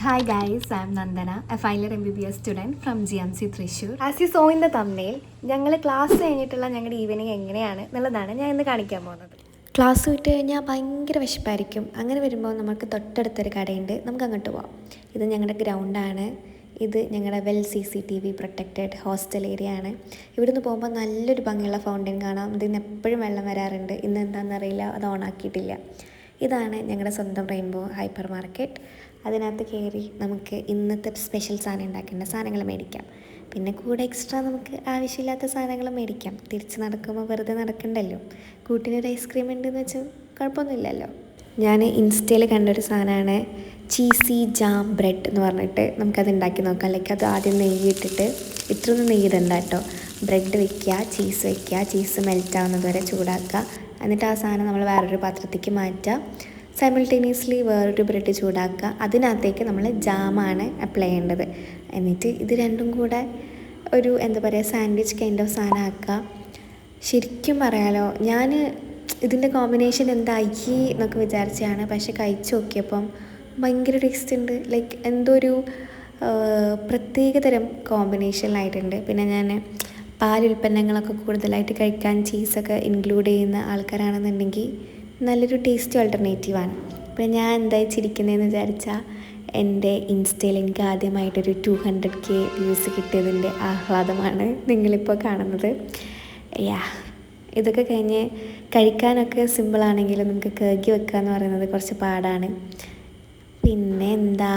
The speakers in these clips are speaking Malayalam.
Hi guys, I'm Nandana, a final MBBS student from GMC Thrissur. As you saw in the thumbnail, ഞങ്ങൾ ക്ലാസ് കഴിഞ്ഞിട്ടുള്ള ഞങ്ങളുടെ ഈവനിങ് എങ്ങനെയാണ് എന്നുള്ളതാണ് ഞാൻ ഇന്ന് കാണിക്കാൻ പോകുന്നത്. ക്ലാസ് വിട്ട് കഴിഞ്ഞാൽ ഭയങ്കര വിശപ്പായിരിക്കും. അങ്ങനെ വരുമ്പോൾ നമുക്ക് തൊട്ടടുത്തൊരു കടയുണ്ട്, നമുക്ക് അങ്ങോട്ട് പോവാം. ഇത് ഞങ്ങളുടെ ഗ്രൗണ്ടാണ്. ഇത് ഞങ്ങളുടെ well CCTV protected hostel area ആണ്. ഇവിടുന്ന് പോകുമ്പോൾ നല്ലൊരു ഭംഗിയുള്ള ഫൗണ്ടൻ കാണാം. ഇതിന് എപ്പോഴും വെള്ളം വരാറുണ്ട്. ഇന്ന് എന്താണെന്നറിയില്ല, അത് ഓണാക്കിയിട്ടില്ല. ഇതാണ് ഞങ്ങളുടെ സ്വന്തം റെയിൻബോ ഹൈപ്പർ മാർക്കറ്റ്. അതിനകത്ത് കയറി നമുക്ക് ഇന്നത്തെ സ്പെഷ്യൽ സാധനം ഉണ്ടാക്കേണ്ട സാധനങ്ങൾ മേടിക്കാം. പിന്നെ കൂടെ എക്സ്ട്രാ നമുക്ക് ആവശ്യമില്ലാത്ത സാധനങ്ങൾ മേടിക്കാം. തിരിച്ച് നടക്കുമ്പോൾ വെറുതെ നടക്കണ്ടല്ലോ. കൂട്ടിനൊരു ഐസ്ക്രീം ഉണ്ടെന്ന് വെച്ചാൽ കുഴപ്പമൊന്നുമില്ലല്ലോ. ഞാൻ ഇൻസ്റ്റയിൽ കണ്ടൊരു സാധനമാണ് ചീസി ജാം ബ്രെഡ് എന്ന് പറഞ്ഞിട്ട്. നമുക്കത് ഉണ്ടാക്കി നോക്കാം. അല്ലെങ്കിൽ അത് ആദ്യം നെയ്യ് ഇട്ടിട്ട്, ഇത്രയൊന്നും നെയ്യ് ഇടണ്ട കേട്ടോ. ബ്രെഡ് വയ്ക്കുക, ചീസ് വയ്ക്കുക, ചീസ് മെൽറ്റ് ആവുന്നത് വരെ ചൂടാക്കുക. എന്നിട്ട് ആ സാധനം നമ്മൾ വേറൊരു പാത്രത്തേക്ക് മാറ്റുക. സൈമിൾട്ടേനിയസ്ലി വേറൊരു ബ്രെഡ് ചൂടാക്കുക. അതിനകത്തേക്ക് നമ്മൾ ജാമാണ് അപ്ലൈ ചെയ്യേണ്ടത്. എന്നിട്ട് ഇത് രണ്ടും കൂടെ ഒരു സാൻഡ്വിച്ച് കൈൻഡ് ഓഫ് സാധനം ആക്കുക. ശരിക്കും പറയാലോ, ഞാൻ ഇതിൻ്റെ കോമ്പിനേഷൻ എന്തായി എന്നൊക്കെ വിചാരിച്ചാണ്. പക്ഷെ കഴിച്ച് നോക്കിയപ്പം ഭയങ്കര ടേസ്റ്റ് ഉണ്ട്. ലൈക്ക് എന്തോ ഒരു പ്രത്യേകതരം കോമ്പിനേഷനിലായിട്ടുണ്ട്. പിന്നെ ഞാൻ പാലുൽപ്പന്നങ്ങളൊക്കെ കൂടുതലായിട്ട് കഴിക്കാൻ ചീസൊക്കെ ഇൻക്ലൂഡ് ചെയ്യുന്ന ആൾക്കാരാണെന്നുണ്ടെങ്കിൽ നല്ലൊരു ടേസ്റ്റി ഓൾട്ടർനേറ്റീവാണ്. അപ്പോൾ ഞാൻ എന്തായി ചിരിക്കുന്നതെന്ന് വിചാരിച്ചാൽ, എൻ്റെ ഇൻസ്റ്റയിൽ എനിക്ക് ആദ്യമായിട്ടൊരു 200K വ്യൂസ് കിട്ടിയതിൻ്റെ ആഹ്ലാദമാണ് നിങ്ങളിപ്പോൾ കാണുന്നത്. ഇതൊക്കെ കഴിഞ്ഞ് കഴിക്കാനൊക്കെ സിമ്പിളാണെങ്കിലും നമുക്ക് കേക്കി വെക്കുക എന്ന് പറയുന്നത് കുറച്ച് പാടാണ്. പിന്നെ എന്താ,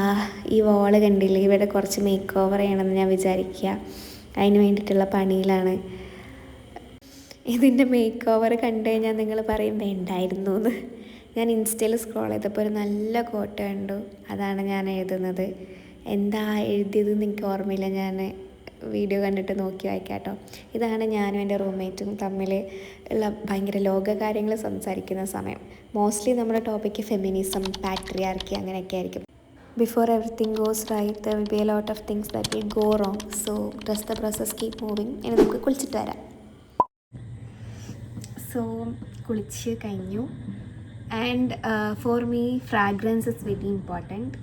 ഈ വോള് കണ്ടില്ലേ, ഇവിടെ കുറച്ച് മേക്ക് ഓവർ ചെയ്യണമെന്ന് ഞാൻ വിചാരിക്കുക. അതിന് വേണ്ടിയിട്ടുള്ള പണിയിലാണ്. ഇതിൻ്റെ മേക്ക് ഓവർ കണ്ടു കഴിഞ്ഞാൽ നിങ്ങൾ പറയും വേണ്ടായിരുന്നു എന്ന്. ഞാൻ ഇൻസ്റ്റയിൽ സ്ക്രോൾ ചെയ്തപ്പോൾ ഒരു നല്ല കോട്ട് കണ്ടു. അതാണ് ഞാൻ എഴുതുന്നത്. എന്താ എഴുതിയതെന്ന് എനിക്ക് ഓർമ്മയില്ല. ഞാൻ വീഡിയോ കണ്ടിട്ട് നോക്കി വായിക്കാം കേട്ടോ. ഇതാണ് ഞാനും എൻ്റെ റൂംമേറ്റും തമ്മിൽ ഉള്ള ഭയങ്കര ലോക കാര്യങ്ങൾ സംസാരിക്കുന്ന സമയം. മോസ്റ്റ്ലി നമ്മുടെ ടോപ്പിക്ക് ഫെമിനിസം, പാട്രിയാർക്കി അങ്ങനെയൊക്കെ ആയിരിക്കും. Before everything goes right, there will be a lot of things that will go wrong. So trust the process, keep moving. ഇനി നമുക്ക് കുളിച്ചിട്ട് വരാം. സോ കുളിച്ച് കഴിഞ്ഞു. And for me fragrance is very important.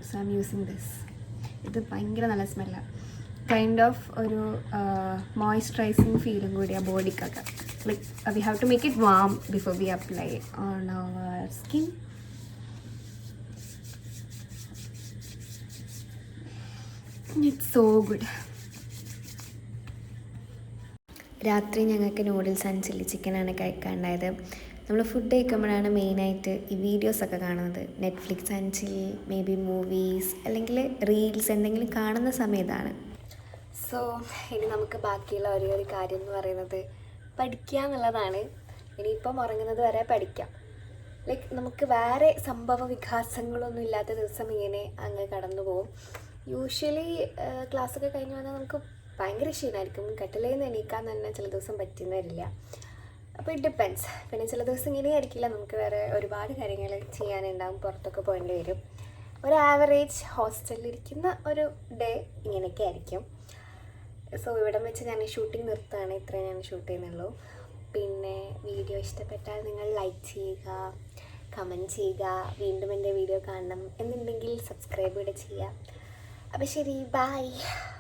So I am using this. ഇത് ഭയങ്കര നല്ല സ്മെല്ലാണ്. കൈൻഡ് ഓഫ് ഒരു മോയ്സ്ചറൈസിങ് ഫീലും കൂടിയാണ് ബോഡിക്കൊക്കെ. Like we have to make it warm before we apply on our skin. It's so good. രാത്രി ഞങ്ങൾക്ക് നൂഡിൽസ് ആൻഡ് ചില്ലി ചിക്കനാണ് കഴിക്കാനുണ്ടായത്. നമ്മൾ ഫുഡ് കഴിക്കുമ്പോഴാണ് മെയിനായിട്ട് ഈ വീഡിയോസൊക്കെ കാണുന്നത്. Netflix and chill, may be movies, അല്ലെങ്കിൽ റീൽസ് എന്തെങ്കിലും കാണുന്ന സമയത്താണ്. സോ ഇനി നമുക്ക് ബാക്കിയുള്ള ഒരു കാര്യം എന്ന് പറയുന്നത് പഠിക്കുക എന്നുള്ളതാണ്. ഇനിയിപ്പം ഉറങ്ങുന്നത് വരെ പഠിക്കാം. ലൈക്ക് നമുക്ക് വേറെ സംഭവ വികാസങ്ങളൊന്നും ഇല്ലാത്ത ദിവസം ഇങ്ങനെ അങ്ങ് കടന്നു പോകും. യൂഷ്വലി ക്ലാസ്സൊക്കെ കഴിഞ്ഞ് വന്നാൽ നമുക്ക് ഭയങ്കര ക്ഷീണമായിരിക്കും. കട്ടിലയിൽ നിന്ന് എണീക്കാൻ തന്നെ ചില ദിവസം പറ്റുന്ന വരില്ല. അപ്പോൾ ഇറ്റ് ഡിപ്പെൻസ്. പിന്നെ ചില ദിവസം ഇങ്ങനെ ആയിരിക്കില്ല, നമുക്ക് വേറെ ഒരുപാട് കാര്യങ്ങൾ ചെയ്യാനുണ്ടാകും, പുറത്തൊക്കെ പോകേണ്ടി വരും. ഒരു ആവറേജ് ഹോസ്റ്റലിലിരിക്കുന്ന ഒരു ഡേ ഇങ്ങനെയൊക്കെ ആയിരിക്കും. സോ ഇവിടം വെച്ച് ഞാൻ ഷൂട്ടിംഗ് നിർത്തുകയാണ്. ഇത്രയും ഞാൻ ഷൂട്ട് ചെയ്യുന്നുള്ളൂ. പിന്നെ വീഡിയോ ഇഷ്ടപ്പെട്ടാൽ നിങ്ങൾ ലൈക്ക് ചെയ്യുക, കമൻറ്റ് ചെയ്യുക. വീണ്ടും എൻ്റെ വീഡിയോ കാണണം എന്നുണ്ടെങ്കിൽ സബ്സ്ക്രൈബ് കൂടെ ചെയ്യുക. അപ്പോൾ ശരി, ബൈ.